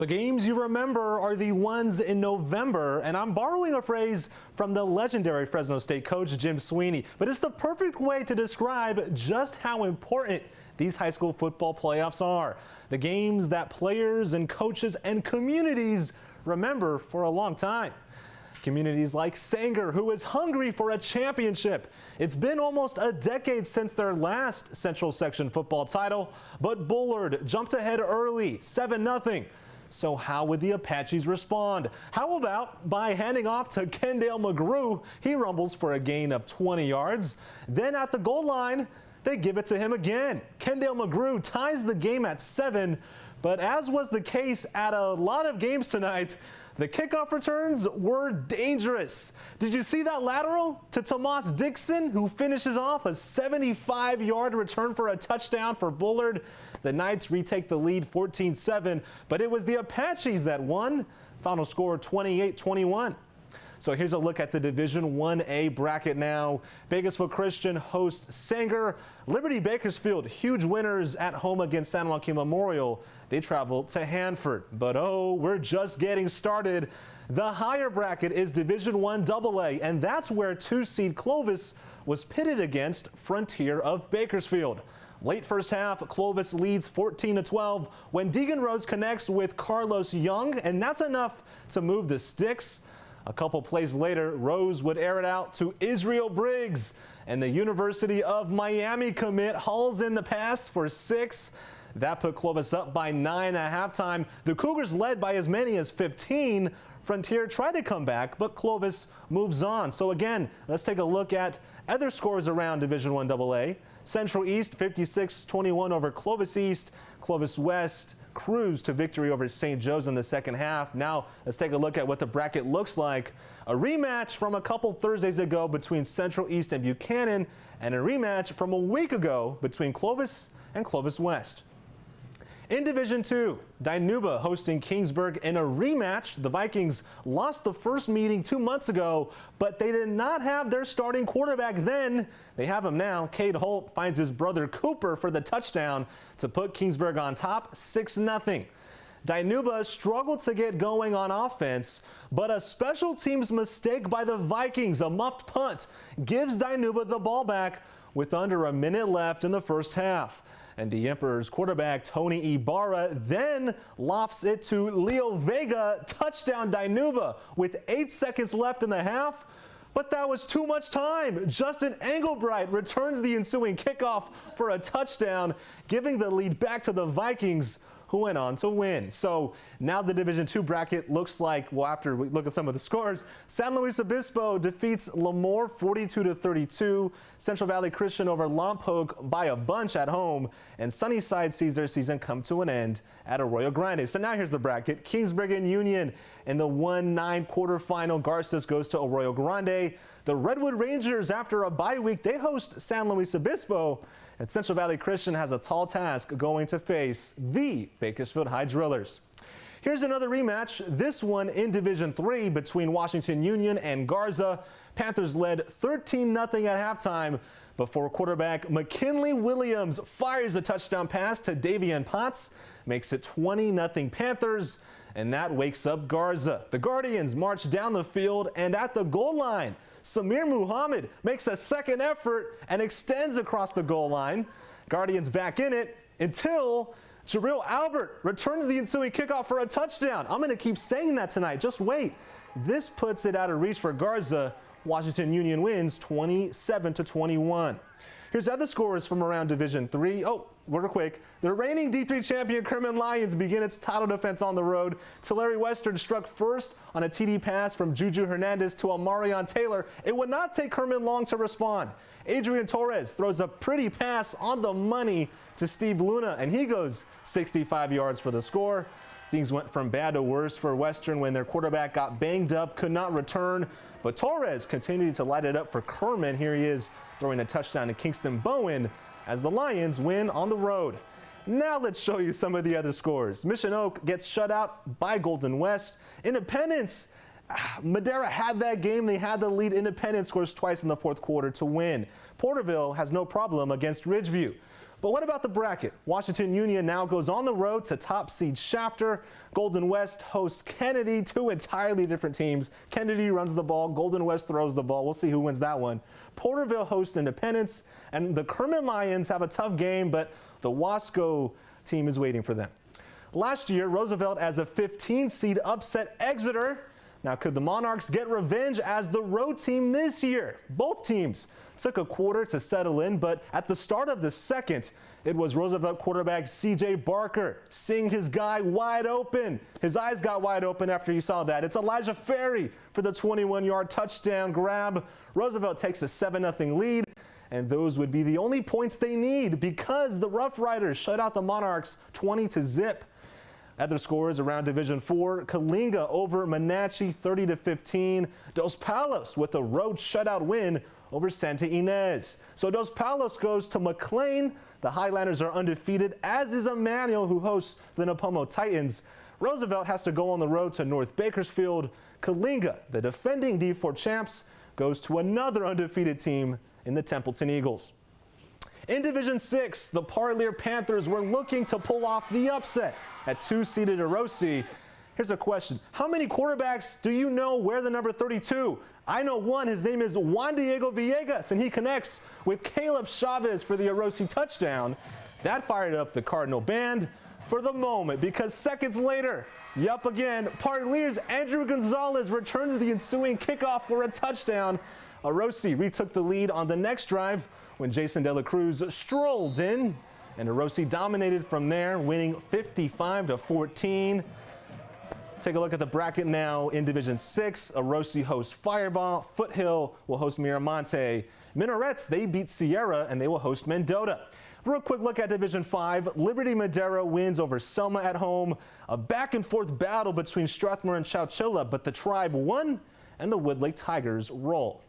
The games you remember are the ones in November, and I'm borrowing a phrase from the legendary Fresno State coach Jim Sweeney, but it's the perfect way to describe just how important these high school football playoffs are. The games that players and coaches and communities remember for a long time. Communities like Sanger, who is hungry for a championship. It's been almost a decade since their last Central Section football title, but Bullard jumped ahead early, 7-0. So how would the Apaches respond? How about by handing off to Kendale McGrew? He rumbles for a gain of 20 yards. Then at the goal line, they give it to him again. Kendale McGrew ties the game at 7, but as was the case at a lot of games tonight, the kickoff returns were dangerous. Did you see that lateral to Tomas Dixon, who finishes off a 75-yard return for a touchdown for Bullard? The Knights retake the lead 14-7, but it was the Apaches that won. Final score 28-21. So here's a look at the Division 1A bracket now. Bakersfield Christian hosts Sanger. Liberty Bakersfield, huge winners at home against San Joaquin Memorial. They travel to Hanford. But oh, we're just getting started. The higher bracket is Division 1 AA, and that's where 2-seed Clovis was pitted against Frontier of Bakersfield. Late first half, Clovis leads 14-12 when Deegan Rhodes connects with Carlos Young, and that's enough to move the sticks. A couple plays later, Rose would air it out to Israel Briggs, and the University of Miami commit hauls in the pass for 6. That put Clovis up by 9 at halftime. The Cougars led by as many as 15. Frontier tried to come back, but Clovis moves on. So again, let's take a look at other scores around Division 1 AA. Central East 56-21 over Clovis East. Clovis West cruised to victory over St. Joe's in the second half. Now let's take a look at what the bracket looks like. A rematch from a couple Thursdays ago between Central East and Buchanan, and a rematch from a week ago between Clovis and Clovis West. In Division 2, Dinuba hosting Kingsburg in a rematch. The Vikings lost the first meeting 2 months ago, but they did not have their starting quarterback then. They have him now. Cade Holt finds his brother Cooper for the touchdown to put Kingsburg on top 6-0. Dinuba struggled to get going on offense, but a special teams mistake by the Vikings, a muffed punt, gives Dinuba the ball back with under a minute left in the first half. And the Emperor's quarterback, Tony Ibarra, then lofts it to Leo Vega, touchdown Dinuba, with 8 seconds left in the half. But that was too much time. Justin Engelbright returns the ensuing kickoff for a touchdown, giving the lead back to the Vikings, who went on to win. So now the Division 2 bracket looks like, well, after we look at some of the scores, San Luis Obispo defeats Lemoore 42-32. Central Valley Christian over Lompoc by a bunch at home. And Sunnyside sees their season come to an end at Arroyo Grande. So now here's the bracket. Kingsburg and Union in the 1-9 quarterfinal. Garces goes to Arroyo Grande. The Redwood Rangers, after a bye week, they host San Luis Obispo. And Central Valley Christian has a tall task going to face the Bakersfield High Drillers. Here's another rematch, this one in Division 3 between Washington Union and Garza. Panthers led 13-0 at halftime before quarterback McKinley Williams fires a touchdown pass to Davian Potts, makes it 20-0 Panthers, and that wakes up Garza. The Guardians march down the field, and at the goal line, Samir Muhammad makes a second effort and extends across the goal line. Guardians back in it until Jarrell Albert returns the ensuing kickoff for a touchdown. I'm going to keep saying that tonight. Just wait. This puts it out of reach for Garza. Washington Union wins 27-21. Here's other scores from around Division 3. Oh, real quick. The reigning D3 champion Kerman Lions begin its title defense on the road. Tulare Western struck first on a TD pass from Juju Hernandez to Amarion Taylor. It would not take Kerman long to respond. Adrian Torres throws a pretty pass on the money to Steve Luna, and he goes 65 yards for the score. Things went from bad to worse for Western when their quarterback got banged up, could not return. But Torres continued to light it up for Kerman. Here he is throwing a touchdown to Kingston Bowen as the Lions win on the road. Now let's show you some of the other scores. Mission Oak gets shut out by Golden West. Independence, Madera had that game. They had the lead. Independence scores twice in the fourth quarter to win. Porterville has no problem against Ridgeview. But what about the bracket? Washington Union now goes on the road to top seed Shafter. Golden West hosts Kennedy, two entirely different teams. Kennedy runs the ball, Golden West throws the ball. We'll see who wins that one. Porterville hosts Independence, and the Kerman Lions have a tough game, but the Wasco team is waiting for them. Last year, Roosevelt as a 15 seed upset Exeter. Now, could the Monarchs get revenge as the road team this year? Both teams took a quarter to settle in, but at the start of the second, it was Roosevelt quarterback C.J. Barker seeing his guy wide open. His eyes got wide open after he saw that. It's Elijah Ferry for the 21-yard touchdown grab. Roosevelt takes a 7-0 lead, and those would be the only points they need because the Rough Riders shut out the Monarchs 20-0. Other scores around Division 4, Kalinga over Monache 30-15. Dos Palos with a road shutout win over Santa Ynez. So Dos Palos goes to McLean. The Highlanders are undefeated, as is Emmanuel, who hosts the Napomo Titans. Roosevelt has to go on the road to North Bakersfield. Kalinga, the defending D4 champs, goes to another undefeated team in the Templeton Eagles. In Division 6, the Parlier Panthers were looking to pull off the upset at 2-seeded Orosi. Here's a question. How many quarterbacks do you know wear the number 32? I know one. His name is Juan Diego Villegas, and he connects with Caleb Chavez for the Orosi touchdown. That fired up the Cardinal band for the moment, because seconds later, yup again, Parlier's Andrew Gonzalez returns the ensuing kickoff for a touchdown. Orosi retook the lead on the next drive when Jason De La Cruz strolled in, and Orosi dominated from there, winning 55-14. Take a look at the bracket now in Division 6. Orosi hosts Fireball. Foothill will host Miramonte. Minarets, they beat Sierra, and they will host Mendota. Real quick look at Division 5. Liberty Madera wins over Selma at home. A back-and-forth battle between Strathmore and Chowchilla, but the Tribe won, and the Woodlake Tigers roll.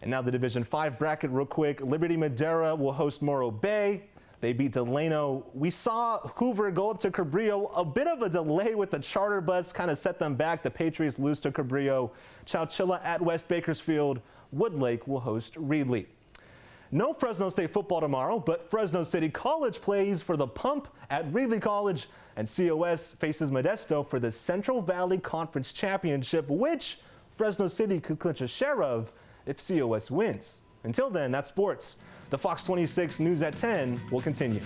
And now the Division 5 bracket real quick. Liberty Madera will host Morro Bay. They beat Delano. We saw Hoover go up to Cabrillo. A bit of a delay with the charter bus kind of set them back. The Patriots lose to Cabrillo. Chowchilla at West Bakersfield. Woodlake will host Reedley. No Fresno State football tomorrow, but Fresno City College plays for the Pump at Reedley College, and COS faces Modesto for the Central Valley Conference Championship, which Fresno City could clinch a share of if COS wins. Until then, that's sports. The Fox 26 News at 10 will continue.